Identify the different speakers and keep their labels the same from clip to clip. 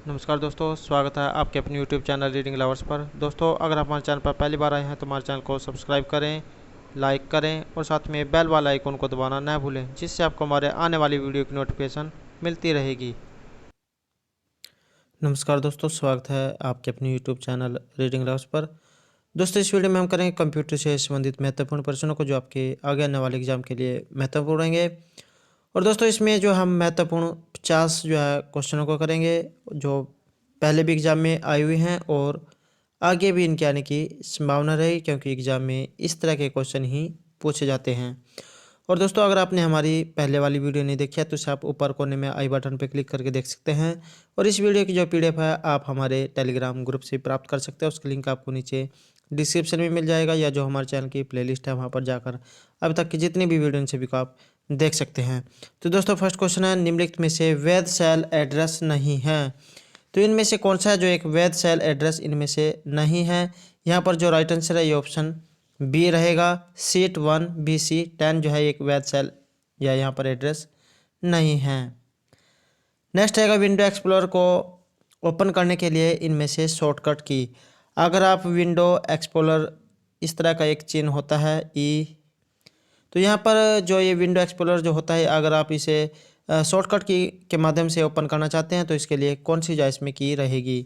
Speaker 1: नमस्कार दोस्तों, स्वागत है आपके अपने YouTube चैनल रीडिंग लवर्स पर। दोस्तों, अगर आप हमारे चैनल पर पहली बार आए हैं तो हमारे चैनल को सब्सक्राइब करें, लाइक करें और साथ में बेल वाला आइकन को दबाना ना भूलें, जिससे आपको हमारे आने वाली वीडियो की नोटिफिकेशन मिलती रहेगी। नमस्कार दोस्तों, स्वागत है आपके अपने YouTube चैनल रीडिंग लवर्स पर। दोस्तों, इस वीडियो में हम करेंगे कंप्यूटर से संबंधित महत्वपूर्ण प्रश्नों को, जो आपके आगे आने वाले एग्जाम के लिए महत्वपूर्ण रहेंगे। और दोस्तों, इसमें जो हम महत्वपूर्ण 50 जो है क्वेश्चनों को करेंगे, जो पहले भी एग्ज़ाम में आई हुई हैं और आगे भी इनके आने की संभावना रहेगी, क्योंकि एग्ज़ाम में इस तरह के क्वेश्चन ही पूछे जाते हैं। और दोस्तों, अगर आपने हमारी पहले वाली वीडियो नहीं देखी है तो इसे आप ऊपर कोने में आई बटन पर क्लिक करके देख सकते हैं। और इस वीडियो की जो PDF है आप हमारे टेलीग्राम ग्रुप से प्राप्त कर सकते हैं। उसका लिंक आपको नीचे डिस्क्रिप्शन में मिल जाएगा, या जो हमारे चैनल की प्लेलिस्ट है वहाँ पर जाकर अभी तक की जितनी भी वीडियो सभी को आप देख सकते हैं। तो दोस्तों, फर्स्ट क्वेश्चन है, निम्नलिखित में से वैध सेल एड्रेस नहीं है। तो इनमें से कौन सा है जो एक वैध सेल एड्रेस इनमें से नहीं है? यहाँ पर जो राइट आंसर है ये ऑप्शन बी रहेगा। सीट 1 BC10 जो है एक वैध सेल या यहाँ पर एड्रेस नहीं है। नेक्स्ट रहेगा, विंडो एक्सप्लोरर को ओपन करने के लिए इनमें से शॉर्टकट की। अगर आप विंडो एक्सप्लोरर इस तरह का एक चिन्ह होता है ई, तो यहाँ पर जो ये विंडो एक्सप्लोरर जो होता है, अगर आप इसे शॉर्टकट की के माध्यम से ओपन करना चाहते हैं तो इसके लिए कौन सी जो इसमें की रहेगी?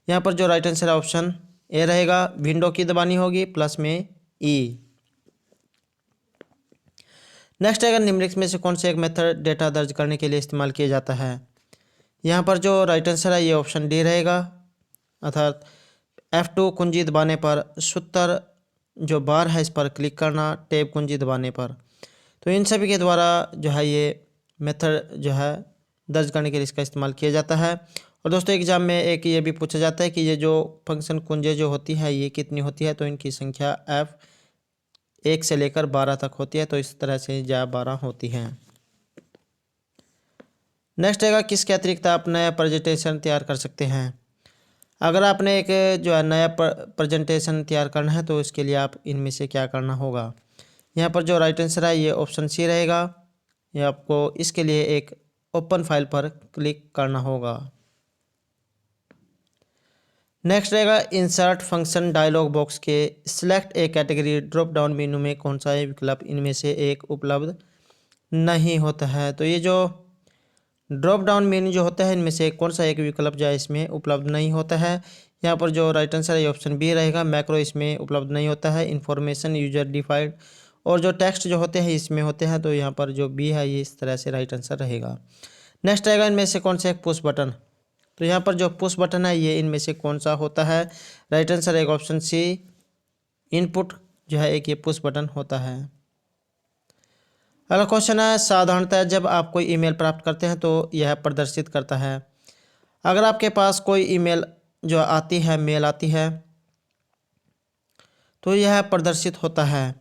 Speaker 1: यहाँ पर जो राइट आंसर है ऑप्शन ए रहेगा। विंडो की दबानी होगी प्लस में ई। नेक्स्ट है, निम्नलिखित में से कौन से एक मेथड डेटा दर्ज करने के लिए इस्तेमाल किया जाता है? यहाँ पर जो राइट आंसर है ये ऑप्शन डी रहेगा, अर्थात F2 कुंजी दबाने पर, सूत्र जो बार है इस पर क्लिक करना, टैब कुंजी दबाने पर। तो इन सभी के द्वारा जो है ये मेथड जो है दर्ज करने के लिए इसका इस्तेमाल किया जाता है। और दोस्तों, एग्जाम में एक ये भी पूछा जाता है कि ये जो फंक्शन कुंजें जो होती है ये कितनी होती है? तो इनकी संख्या F1 से लेकर 12 तक होती है, तो इस तरह से या 12 होती हैं। नेक्स्ट रहेगा, किसके अतिरिक्त आप नया प्रेजेंटेशन तैयार कर सकते हैं? अगर आपने एक जो है नया प्रेजेंटेशन तैयार करना है तो इसके लिए आप इनमें से क्या करना होगा? यहाँ पर जो राइट आंसर है ये ऑप्शन सी रहेगा। ये आपको इसके लिए एक ओपन फाइल पर क्लिक करना होगा। नेक्स्ट रहेगा, इंसर्ट फंक्शन डायलॉग बॉक्स के select A category drop down menu में कौन सा विकल्प इनमें से एक उपलब्ध नहीं होता है? तो ये जो ड्रॉप डाउन मेन्यू जो होता है इनमें से कौन सा एक विकल्प जो है इसमें उपलब्ध नहीं होता है? यहाँ पर जो राइट आंसर है ऑप्शन बी रहेगा। मैक्रो इसमें उपलब्ध नहीं होता है। इन्फॉर्मेशन यूजर डिफाइंड और जो टेक्स्ट जो होते हैं इसमें होते हैं, तो यहाँ पर जो बी है ये इस तरह से राइट आंसर रहेगा। नेक्स्ट रहेगा, इनमें से कौन सा एक पुश बटन? तो यहाँ पर जो पुश बटन है ये इनमें से कौन सा होता है? राइट आंसर है ऑप्शन सी, इनपुट जो है एक ये पुश बटन होता है। अगला क्वेश्चन है, साधारणतः जब आप कोई ईमेल प्राप्त करते हैं तो यह प्रदर्शित करता है। अगर आपके पास कोई ईमेल जो आती है, मेल आती है, तो यह प्रदर्शित होता है।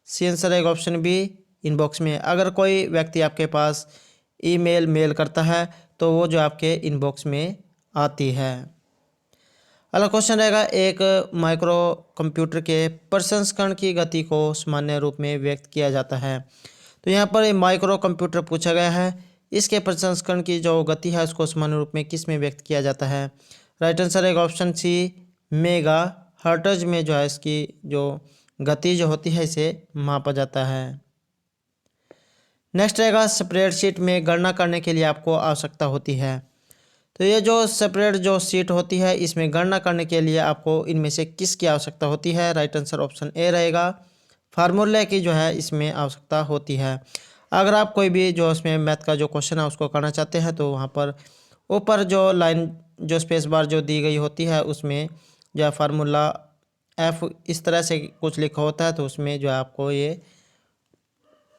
Speaker 1: सी आंसर है ऑप्शन बी, इनबॉक्स में। अगर कोई व्यक्ति आपके पास ईमेल मेल करता है तो वो जो आपके इनबॉक्स में आती है। अगला क्वेश्चन रहेगा, एक माइक्रो कंप्यूटर के प्रसंस्करण की गति को सामान्य रूप में व्यक्त किया जाता है। तो यहाँ पर माइक्रो कंप्यूटर पूछा गया है, इसके प्रसंस्करण की जो गति है उसको सामान्य रूप में किस में व्यक्त किया जाता है? राइट आंसर है ऑप्शन सी, मेगा हर्ट्ज में जो है इसकी जो गति जो होती है इसे मापा जाता है। नेक्स्ट रहेगा, स्प्रेडशीट में गणना करने के लिए आपको आवश्यकता होती है। तो ये जो सेपरेट जो सीट होती है इसमें गणना करने के लिए आपको इनमें से किसकी आवश्यकता होती है? राइट आंसर ऑप्शन ए रहेगा, फार्मूले की जो है इसमें आवश्यकता होती है। अगर आप कोई भी जो इसमें मैथ का जो क्वेश्चन है उसको करना चाहते हैं तो वहाँ पर ऊपर जो लाइन जो स्पेस बार जो दी गई होती है उसमें जो है फार्मूला F इस तरह से कुछ लिखा होता है, तो उसमें जो है आपको ये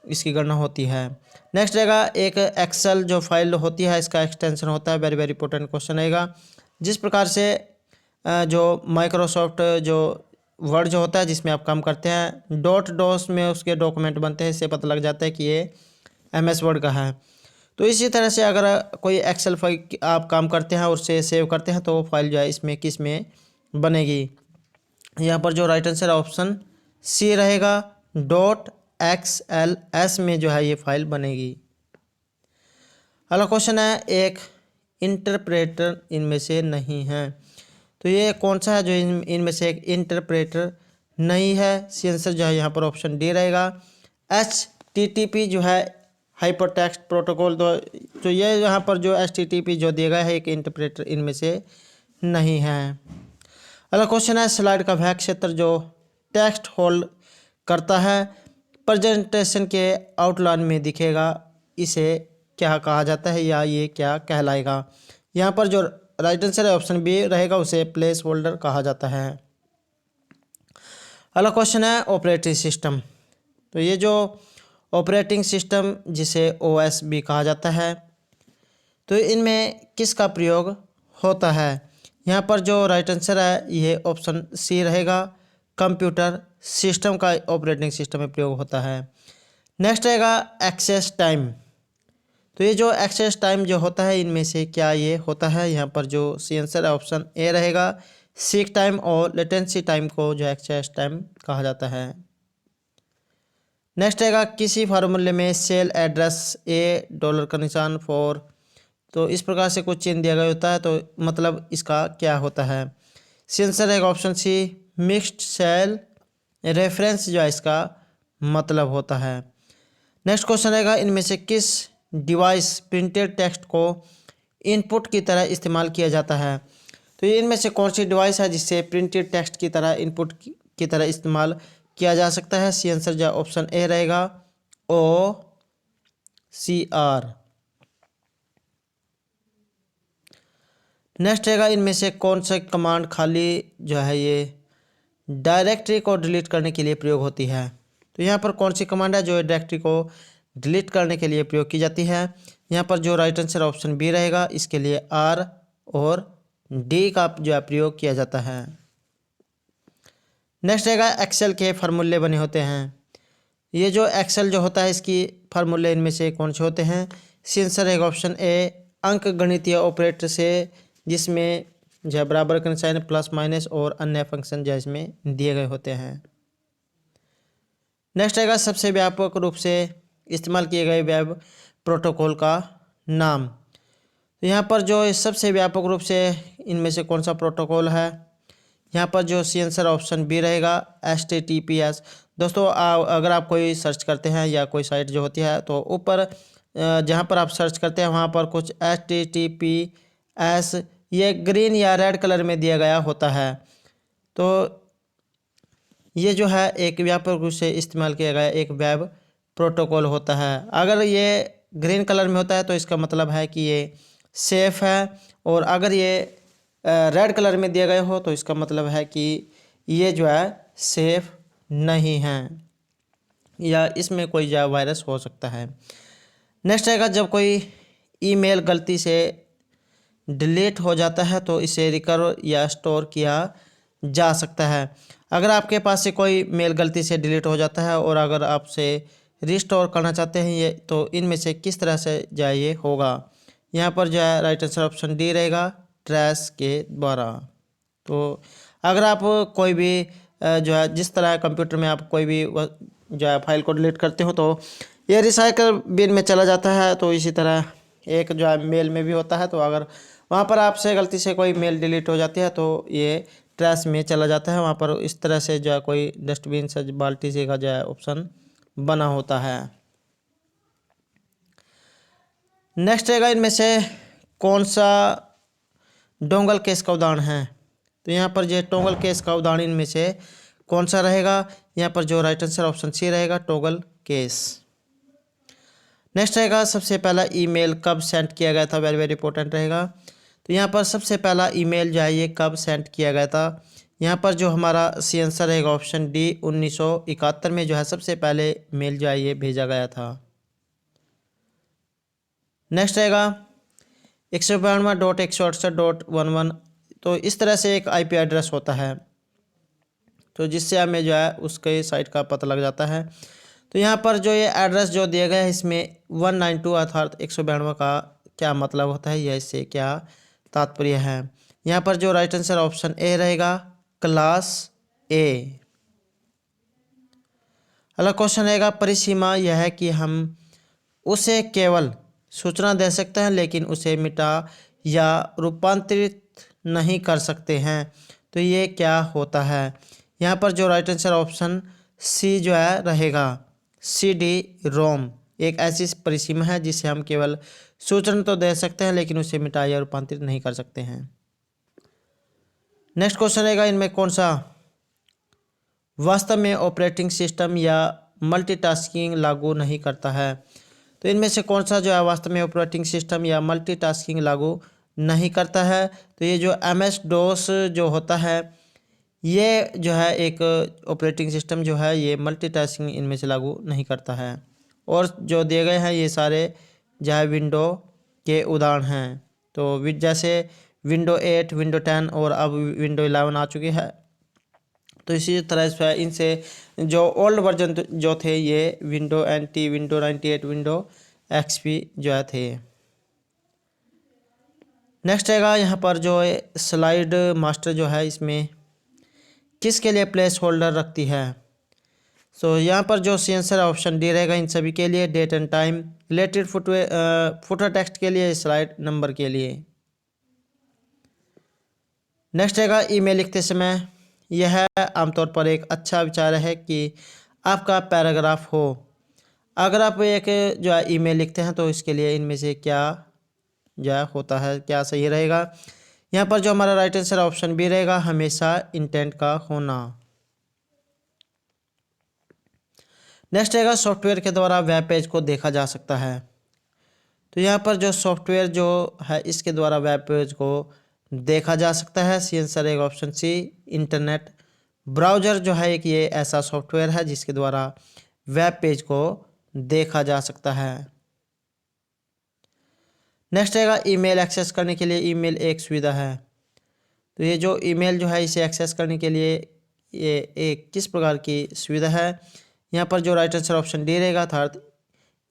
Speaker 1: इसकी गणना होती है। नेक्स्ट रहेगा, एक एक्सेल जो फाइल होती है इसका एक्सटेंशन होता है। वेरी वेरी इंपॉर्टेंट क्वेश्चन रहेगा। जिस प्रकार से जो माइक्रोसॉफ्ट जो वर्ड जो होता है जिसमें आप काम करते हैं, डॉट डॉस में उसके डॉक्यूमेंट बनते हैं, इससे पता लग जाता है कि ये MS वर्ड का है। तो इसी तरह से अगर कोई एक्सेल फाइल आप काम करते हैं और उसे सेव करते हैं तो वो फाइल जो है इसमें किस में बनेगी? यहाँ पर जो राइट आंसर ऑप्शन सी रहेगा, .xls में जो है ये फाइल बनेगी। अगला क्वेश्चन है, एक इंटरप्रेटर इनमें से नहीं है। तो ये कौन सा है जो इनमें से एक इंटरप्रेटर नहीं है? सी आंसर जो है यहाँ पर ऑप्शन डी रहेगा। HTTP जो है हाइपरटेक्स्ट प्रोटोकॉल, तो ये यहाँ पर जो HTTP जो दिया गया है एक इंटरप्रेटर इनमें से नहीं है। अगला क्वेश्चन है, स्लाइड का वह क्षेत्र जो टेक्स्ट होल्ड करता है प्रेजेंटेशन के आउटलाइन में दिखेगा, इसे क्या कहा जाता है या ये क्या कहलाएगा? यहाँ पर जो राइट आंसर है ऑप्शन बी रहेगा, उसे प्लेस होल्डर कहा जाता है। अगला क्वेश्चन है ऑपरेटिंग सिस्टम। तो ये जो ऑपरेटिंग सिस्टम जिसे OS भी कहा जाता है, तो इनमें किसका प्रयोग होता है? यहाँ पर जो राइट आंसर है ये ऑप्शन सी रहेगा, कंप्यूटर सिस्टम का ऑपरेटिंग सिस्टम में प्रयोग होता है। नेक्स्ट रहेगा एक्सेस टाइम। तो ये जो एक्सेस टाइम जो होता है इनमें से क्या ये होता है? यहाँ पर जो सी आंसर है ऑप्शन ए रहेगा, सीक टाइम और लेटेंसी टाइम को जो एक्सेस टाइम कहा जाता है। नेक्स्ट रहेगा किसी फार्मूले में सेल एड्रेस $, का निशान फॉर, तो इस प्रकार से कुछ चिन्ह दिया गया होता है, तो मतलब इसका क्या होता है? सी आंसर रहेगा option C, mixed cell reference जो है इसका मतलब होता है। नेक्स्ट क्वेश्चन रहेगा इनमें से किस डिवाइस प्रिंटेड टेक्स्ट को इनपुट की तरह इस्तेमाल किया जाता है? तो ये इनमें से कौन सी डिवाइस है जिससे प्रिंटेड टेक्स्ट की तरह इनपुट की तरह इस्तेमाल किया जा सकता है? सी आंसर जो ऑप्शन ए रहेगा, OCR। नेक्स्ट रहेगा इनमें से कौन सा कमांड खाली जो है ये डायरेक्टरी को डिलीट करने के लिए प्रयोग होती है? तो यहाँ पर कौन सी कमांड है जो डायरेक्टरी को डिलीट करने के लिए प्रयोग की जाती है? यहाँ पर जो राइट आंसर ऑप्शन बी रहेगा, इसके लिए R और D का जो है प्रयोग किया जाता है। नेक्स्ट रहेगा एक्सेल के फार्मूले बने होते हैं। ये जो एक्सेल जो होता है इसकी फार्मूले इनमें से कौन से होते हैं? सी आंसर रहेगा ऑप्शन ए, अंक गणितीय ऑपरेटर से जिसमें जो है बराबर का निशान प्लस माइनस और अन्य फंक्शन जो इसमें दिए गए होते हैं। नेक्स्ट रहेगा सबसे व्यापक रूप से इस्तेमाल किए गए वेब प्रोटोकॉल का नाम। तो यहाँ पर जो सबसे व्यापक रूप से इनमें से कौन सा प्रोटोकॉल है? यहाँ पर जो सी आंसर ऑप्शन बी रहेगा, HTTPS। दोस्तों अगर आप कोई सर्च करते हैं या कोई साइट जो होती है तो ऊपर जहाँ पर आप सर्च करते हैं वहाँ पर कुछ HTTPS ये ग्रीन या रेड कलर में दिया गया होता है। तो ये जो है एक व्यापक रूप से इस्तेमाल किया गया एक वेब प्रोटोकॉल होता है। अगर ये ग्रीन कलर में होता है तो इसका मतलब है कि ये सेफ़ है, और अगर ये रेड कलर में दिया गया हो तो इसका मतलब है कि ये जो है सेफ़ नहीं है या इसमें कोई जो वायरस हो सकता है। नेक्स्ट रहेगा जब कोई ईमेल गलती से डिलीट हो जाता है तो इसे रिकवर या स्टोर किया जा सकता है। अगर आपके पास से कोई मेल गलती से डिलीट हो जाता है और अगर आपसे रिस्टोर करना चाहते हैं ये, तो इनमें से किस तरह से जो है ये होगा? यहाँ पर जो है राइट आंसर ऑप्शन डी रहेगा, ट्रैश के द्वारा। तो अगर आप कोई भी जो है जिस तरह कंप्यूटर में आप कोई भी जो है फाइल को डिलीट करते हो तो ये रिसाइकल बिन में चला जाता है, तो इसी तरह एक जो है मेल में भी होता है। तो अगर वहाँ पर आपसे गलती से कोई मेल डिलीट हो जाती है तो ये ट्रैश में चला जाता है, वहाँ पर इस तरह से जो है कोई डस्टबिन से बाल्टी से का जो है ऑप्शन बना होता है। नेक्स्ट रहेगा इनमें से कौन सा डोंगल केस का उदाहरण है? तो यहाँ पर जो टोगल केस का उदाहरण इनमें से कौन सा रहेगा? यहाँ पर जो राइट आंसर ऑप्शन सी रहेगा, टोगल केस। नेक्स्ट रहेगा सबसे पहला ईमेल कब सेंड किया गया था? वेरी वेरी इंपॉर्टेंट रहेगा। तो यहाँ पर सबसे पहला ईमेल जो है ये कब सेंड किया गया था? यहाँ पर जो हमारा सी आंसर रहेगा ऑप्शन डी, 1971 में जो है सबसे पहले मेल जो है ये भेजा गया था। नेक्स्ट रहेगा 192.168.11। तो इस तरह से एक IP एड्रेस होता है, तो जिससे हमें जो है उसके साइट का पता लग जाता है। तो यहाँ पर जो ये एड्रेस जो दिया गया है इसमें 192 अर्थात 192 का क्या मतलब होता है या इससे क्या तात्पर्य है? यहाँ पर जो राइट आंसर ऑप्शन ए रहेगा, क्लास ए। अगला क्वेश्चन रहेगा परिसीमा यह है कि हम उसे केवल सूचना दे सकते हैं लेकिन उसे मिटा या रूपांतरित नहीं कर सकते हैं। तो ये क्या होता है? यहाँ पर जो राइट आंसर ऑप्शन सी जो है रहेगा, सी डी रोम एक ऐसी परिसीमा है जिसे हम केवल सूचना तो दे सकते हैं लेकिन उसे मिटा या रूपांतरित नहीं कर सकते हैं। नेक्स्ट क्वेश्चन रहेगा, इनमें कौन सा वास्तव में ऑपरेटिंग सिस्टम या मल्टीटास्किंग लागू नहीं करता है? तो इनमें से कौन सा जो है वास्तव में ऑपरेटिंग सिस्टम या मल्टीटास्किंग लागू नहीं करता है? तो ये जो MS DOS जो होता है, ये जो है एक ऑपरेटिंग सिस्टम जो है ये मल्टीटास्किंग इनमें से लागू नहीं करता है। और जो दिए गए हैं ये सारे जो है विंडो के उदाहरण हैं। तो जैसे विंडो 8, विंडो 10 और अब विंडो 11 आ चुकी है। तो इसी तरह से इनसे जो ओल्ड वर्जन जो थे ये window NT, window 98, window XP जो है थे। नेक्स्ट रहेगा यहाँ पर जो स्लाइड मास्टर जो है इसमें किसके लिए प्लेस होल्डर रखती है? सो यहाँ पर जो सी आंसर ऑप्शन डी रहेगा इन सभी के लिए, date and time, related footer text के लिए, स्लाइड नंबर के लिए। नेक्स्ट रहेगा ईमेल लिखते समय यह आमतौर पर एक अच्छा विचार है कि आपका पैराग्राफ हो। अगर आप एक जो है ईमेल लिखते हैं तो इसके लिए इनमें से क्या जो है होता है, क्या सही रहेगा? यहाँ पर जो हमारा राइट आंसर ऑप्शन बी रहेगा, हमेशा इंटेंट का होना। नेक्स्ट रहेगा सॉफ्टवेयर के द्वारा वेब पेज को देखा जा सकता है। तो यहाँ पर जो सॉफ्टवेयर जो है इसके द्वारा वेब पेज को देखा जा सकता है। सी आंसर रहेगा ऑप्शन सी, इंटरनेट ब्राउज़र जो है एक ये ऐसा सॉफ्टवेयर है जिसके द्वारा वेब पेज को देखा जा सकता है। नेक्स्ट रहेगा ईमेल एक्सेस करने के लिए ईमेल एक सुविधा है। तो ये जो ईमेल जो है इसे एक्सेस करने के लिए ये एक किस प्रकार की सुविधा है? यहाँ पर जो राइट आंसर ऑप्शन डी रहेगा, थर्ड,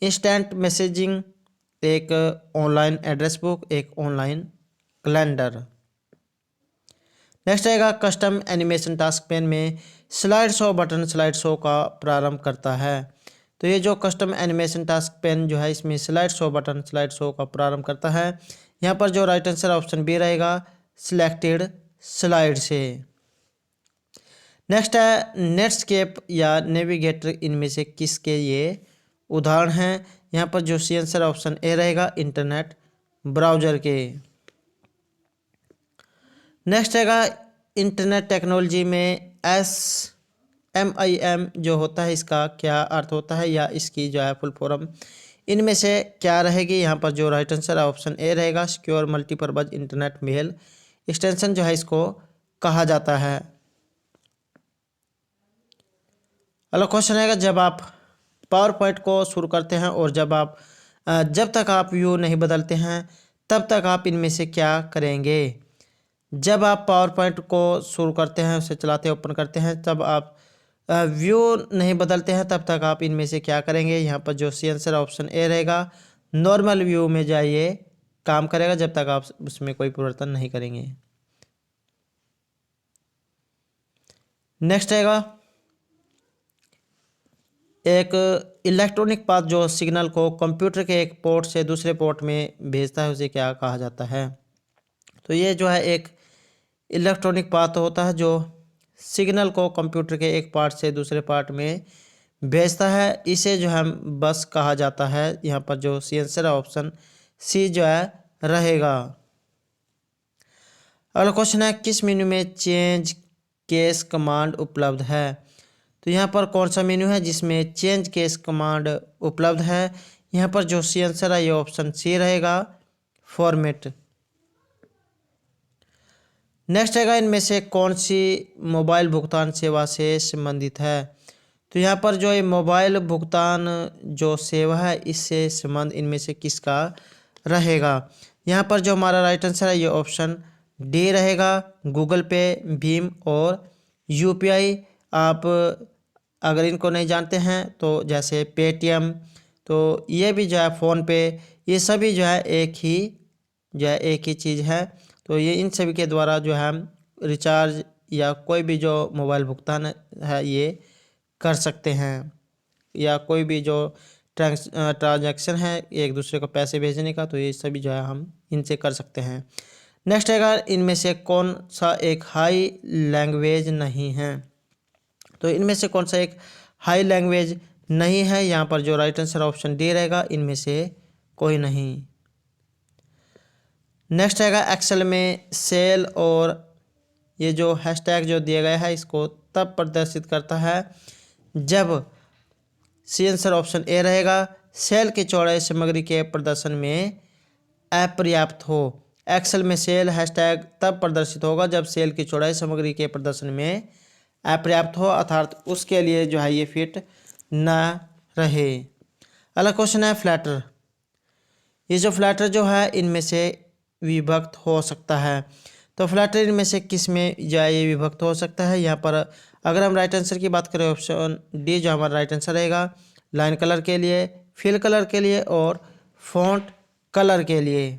Speaker 1: इंस्टेंट मैसेजिंग, एक ऑनलाइन एड्रेस बुक, एक ऑनलाइन कैलेंडर। नेक्स्ट रहेगा कस्टम एनिमेशन टास्क पेन में slide show button slide show का प्रारंभ करता है। तो ये जो कस्टम एनिमेशन टास्क पेन जो है इसमें slide show button slide show का प्रारंभ करता है। यहाँ पर जो राइट आंसर ऑप्शन बी रहेगा, सिलेक्टेड स्लाइड से। नेक्स्ट है नेटस्केप या नेविगेटर, इनमें से किसके ये उदाहरण हैं? यहाँ पर जो सी आंसर ऑप्शन ए रहेगा, इंटरनेट ब्राउज़र के। नेक्स्ट रहेगा इंटरनेट टेक्नोलॉजी में SMIM जो होता है इसका क्या अर्थ होता है या इसकी जो है फुल फॉर्म इनमें से क्या रहेगी? यहाँ पर जो राइट आंसर ऑप्शन ए रहेगा, secure multipurpose internet mail extension जो है इसको कहा जाता है। अगला क्वेश्चन रहेगा, जब आप पावर पॉइंट को शुरू करते हैं और जब तक आप व्यू नहीं बदलते हैं तब तक आप इनमें से क्या करेंगे? जब आप पावर पॉइंट को शुरू करते हैं, उसे चलाते ओपन करते हैं, तब आप व्यू नहीं बदलते हैं तब तक आप इनमें से क्या करेंगे? यहाँ पर जो सी आंसर ऑप्शन ए रहेगा, नॉर्मल व्यू में जाइए काम करेगा जब तक आप उसमें कोई परिवर्तन नहीं करेंगे। नेक्स्ट रहेगा एक इलेक्ट्रॉनिक पाथ जो सिग्नल को कंप्यूटर के एक पोर्ट से दूसरे पोर्ट में भेजता है उसे क्या कहा जाता है? तो ये जो है एक इलेक्ट्रॉनिक पाथ होता है जो सिग्नल को कंप्यूटर के एक पार्ट से दूसरे पार्ट में भेजता है, इसे जो है बस कहा जाता है। यहाँ पर जो सी आंसर ऑप्शन सी जो है रहेगा। अगला क्वेश्चन है, किस मेन्यू में चेंज केस कमांड उपलब्ध है? तो यहाँ पर कौन सा मेन्यू है जिसमें चेंज केस कमांड उपलब्ध है? यहाँ पर जो सी आंसर है ये ऑप्शन सी रहेगा, फॉर्मेट। नेक्स्ट रहेगा, इनमें से कौन सी मोबाइल भुगतान सेवा से संबंधित है? तो यहाँ पर जो ये मोबाइल भुगतान जो सेवा है इससे संबंध इनमें से किसका रहेगा? यहाँ पर जो हमारा राइट आंसर है ये ऑप्शन डी रहेगा, गूगल पे, भीम और UPI। आप अगर इनको नहीं जानते हैं तो जैसे पेटीएम, तो ये भी जो है फ़ोनपे, ये सभी जो है एक ही चीज़ है। तो ये इन सभी के द्वारा जो है रिचार्ज या कोई भी जो मोबाइल भुगतान है ये कर सकते हैं, या कोई भी जो ट्रांजैक्शन है एक दूसरे को पैसे भेजने का, तो ये सभी जो है हम इनसे कर सकते हैं। नेक्स्ट है अगर इनमें से कौन सा एक हाई लैंग्वेज नहीं है, तो इनमें से कौन सा एक हाई लैंग्वेज नहीं है, यहाँ पर जो राइट आंसर ऑप्शन डी रहेगा, इनमें से कोई नहीं। नेक्स्ट रहेगा एक्सेल में सेल और ये जो हैशटैग जो दिया गया है इसको तब प्रदर्शित करता है जब सी आंसर ऑप्शन ए रहेगा, सेल की चौड़ाई सामग्री के प्रदर्शन में अपर्याप्त हो। एक्सेल में सेल हैशटैग तब प्रदर्शित होगा जब सेल की चौड़ाई सामग्री के प्रदर्शन में अपर्याप्त हो, अर्थात उसके लिए जो है ये फिट ना रहे। अगला क्वेश्चन है फ्लैटर। ये जो फ्लैटर जो है इनमें से विभक्त हो सकता है, तो फ्लैटर इनमें से किस में जो है ये विभक्त हो सकता है। यहाँ पर अगर हम राइट आंसर की बात करें ऑप्शन डी जो हमारा राइट आंसर रहेगा, लाइन कलर के लिए, फिल कलर के लिए और फॉन्ट कलर के लिए।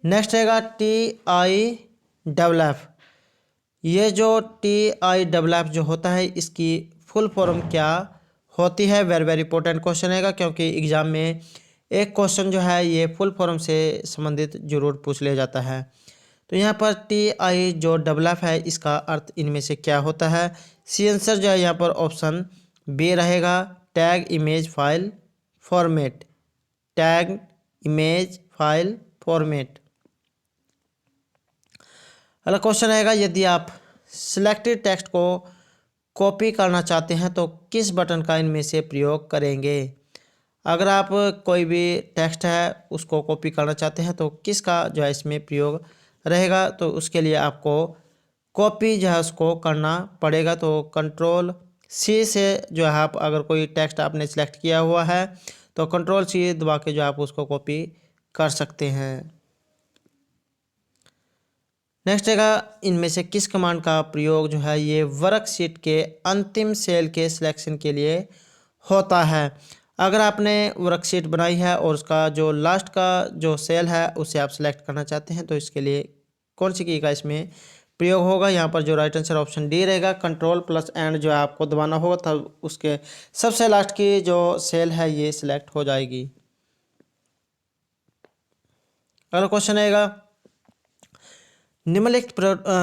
Speaker 1: नेक्स्ट रहेगा TIFF। ये जो TIFF जो होता है इसकी फुल फॉर्म क्या होती है, वेरी वेरी इंपॉर्टेंट क्वेश्चन रहेगा, क्योंकि एग्जाम में एक क्वेश्चन जो है ये फुल फॉर्म से संबंधित जरूर पूछ लिया जाता है। तो यहाँ पर TIFF है, इसका अर्थ इनमें से क्या होता है। सी आंसर जो है यहाँ पर ऑप्शन बी रहेगा, tag image file format. Tag image file format. अगला क्वेश्चन रहेगा, यदि आप सिलेक्टेड टेक्स्ट को कॉपी करना चाहते हैं तो किस बटन का इनमें से प्रयोग करेंगे। अगर आप कोई भी टेक्स्ट है उसको कॉपी करना चाहते हैं तो किसका जो है इसमें प्रयोग रहेगा, तो उसके लिए आपको कॉपी जो है उसको करना पड़ेगा। तो कंट्रोल सी से जो है आप अगर कोई टेक्स्ट आपने सिलेक्ट किया हुआ है तो कंट्रोल सी दबा के जो आप उसको कॉपी कर सकते हैं। नेक्स्ट रहेगा, इनमें से किस कमांड का प्रयोग जो है ये वर्कशीट के अंतिम सेल के सिलेक्शन के लिए होता है। अगर आपने वर्कशीट बनाई है और उसका जो लास्ट का जो सेल है उसे आप सिलेक्ट करना चाहते हैं तो इसके लिए कौन सी की का इसमें प्रयोग होगा। यहाँ पर जो राइट आंसर ऑप्शन डी रहेगा, कंट्रोल प्लस एंड जो है आपको दबाना होगा तब उसके सबसे लास्ट की जो सेल है ये सिलेक्ट हो जाएगी। अगला क्वेश्चन रहेगा, निम्नलिखित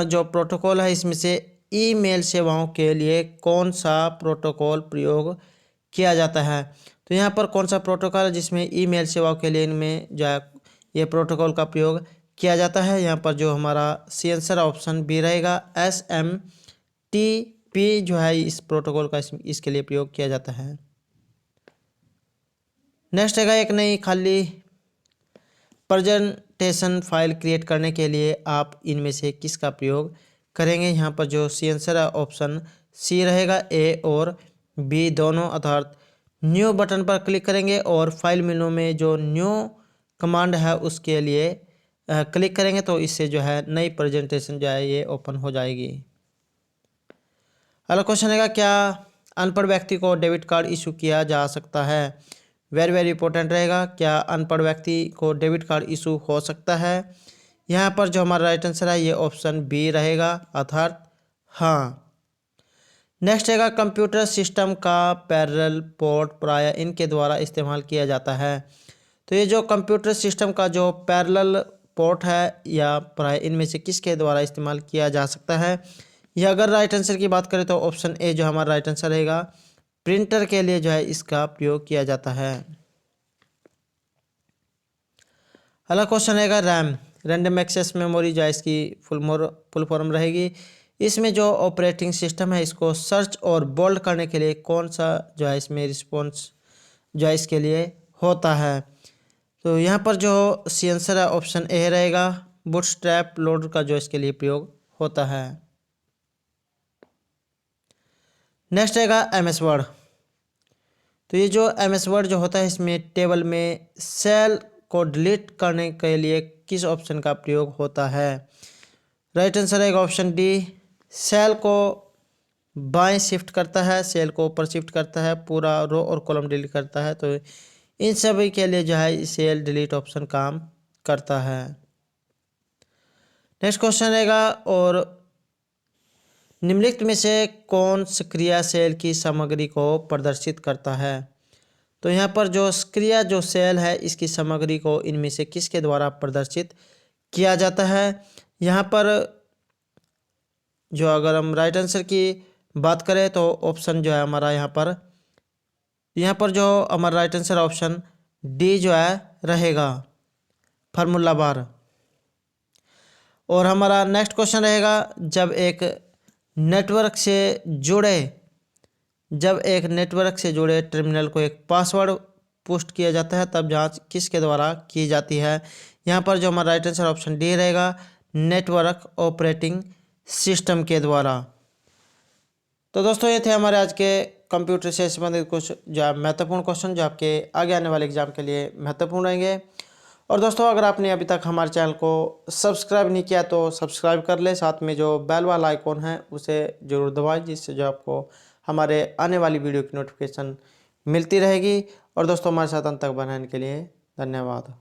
Speaker 1: जो प्रोटोकॉल है इसमें से ईमेल सेवाओं के लिए कौन सा प्रोटोकॉल प्रयोग किया जाता है। तो यहाँ पर कौन सा प्रोटोकॉल है जिसमें ईमेल सेवाओं के लिए इनमें जो है ये प्रोटोकॉल का प्रयोग किया जाता है। यहाँ पर जो हमारा सी आंसर ऑप्शन बी रहेगा, SMTP जो है इस प्रोटोकॉल का इसके लिए प्रयोग किया जाता है। नेक्स्ट रहेगा, एक नई खाली प्रेजेंटेशन फाइल क्रिएट करने के लिए आप इनमें से किसका प्रयोग करेंगे। यहाँ पर जो सी आंसर है ऑप्शन सी रहेगा, ए और बी दोनों, अर्थात न्यू बटन पर क्लिक करेंगे और फाइल मेनू में जो न्यू कमांड है उसके लिए क्लिक करेंगे तो इससे जो है नई प्रेजेंटेशन जो है ये ओपन हो जाएगी। अगला क्वेश्चन है, क्या अनपढ़ व्यक्ति को डेबिट कार्ड इशू किया जा सकता है। वेरी वेरी इंपॉर्टेंट रहेगा, क्या अनपढ़ व्यक्ति को डेबिट कार्ड इशू हो सकता है। यहाँ पर जो हमारा राइट आंसर है ये ऑप्शन बी रहेगा, अर्थात हाँ। नेक्स्ट रहेगा, कंप्यूटर सिस्टम का पैरेलल पोर्ट प्रायः इनके द्वारा इस्तेमाल किया जाता है। तो ये जो कंप्यूटर सिस्टम का जो पैरेलल पोर्ट है या प्रायः इनमें से किसके द्वारा इस्तेमाल किया जा सकता है। या अगर राइट आंसर की बात करें तो ऑप्शन ए जो हमारा राइट आंसर रहेगा, प्रिंटर के लिए जो है इसका प्रयोग किया जाता है। अगला क्वेश्चन रहेगा, रैम रैंडम एक्सेस मेमोरी जो है इसकी फुल फॉर्म रहेगी। इसमें जो ऑपरेटिंग सिस्टम है इसको सर्च और बोल्ड करने के लिए कौन सा जो है इसमें रिस्पॉन्स जो है इसके लिए होता है। तो यहाँ पर जो सी आंसर है ऑप्शन ए रहेगा, बूटस्ट्रैप लोडर का जो इसके लिए प्रयोग होता है। नेक्स्ट रहेगा MS वर्ड। तो ये जो MS वर्ड जो होता है इसमें टेबल में सेल को डिलीट करने के लिए किस ऑप्शन का प्रयोग होता है। राइट आंसर रहेगा ऑप्शन डी, सेल को बाएं शिफ्ट करता है, सेल को ऊपर शिफ्ट करता है, पूरा रो और कॉलम डिलीट करता है। तो इन सभी के लिए जो है सेल डिलीट ऑप्शन काम करता है। नेक्स्ट क्वेश्चन रहेगा, और निम्नलिखित में से कौन सक्रिय सेल की सामग्री को प्रदर्शित करता है? तो यहाँ पर जो सक्रिय जो सेल है इसकी सामग्री को इनमें से किसके द्वारा प्रदर्शित किया जाता है? यहाँ पर जो अगर हम राइट आंसर की बात करें तो ऑप्शन जो है हमारा यहाँ पर जो हमारा राइट आंसर ऑप्शन डी जो है रहेगा, फार्मूला बार। और हमारा नेक्स्ट क्वेश्चन रहेगा, जब एक नेटवर्क से जुड़े टर्मिनल को एक पासवर्ड पोस्ट किया जाता है तब जांच किसके द्वारा की जाती है? यहाँ पर जो हमारा राइट आंसर ऑप्शन डी रहेगा, नेटवर्क ऑपरेटिंग सिस्टम के द्वारा। तो दोस्तों ये थे हमारे आज के कंप्यूटर से संबंधित कुछ जो महत्वपूर्ण क्वेश्चन जो आपके आगे आने वाले एग्जाम के लिए महत्वपूर्ण रहेंगे। और दोस्तों अगर आपने अभी तक हमारे चैनल को सब्सक्राइब नहीं किया तो सब्सक्राइब कर ले, साथ में जो बेल वाला आइकॉन है उसे जरूर दबाएं, जिससे जो आपको हमारे आने वाली वीडियो की नोटिफिकेशन मिलती रहेगी। और दोस्तों हमारे साथ अंत तक बनाने के लिए धन्यवाद।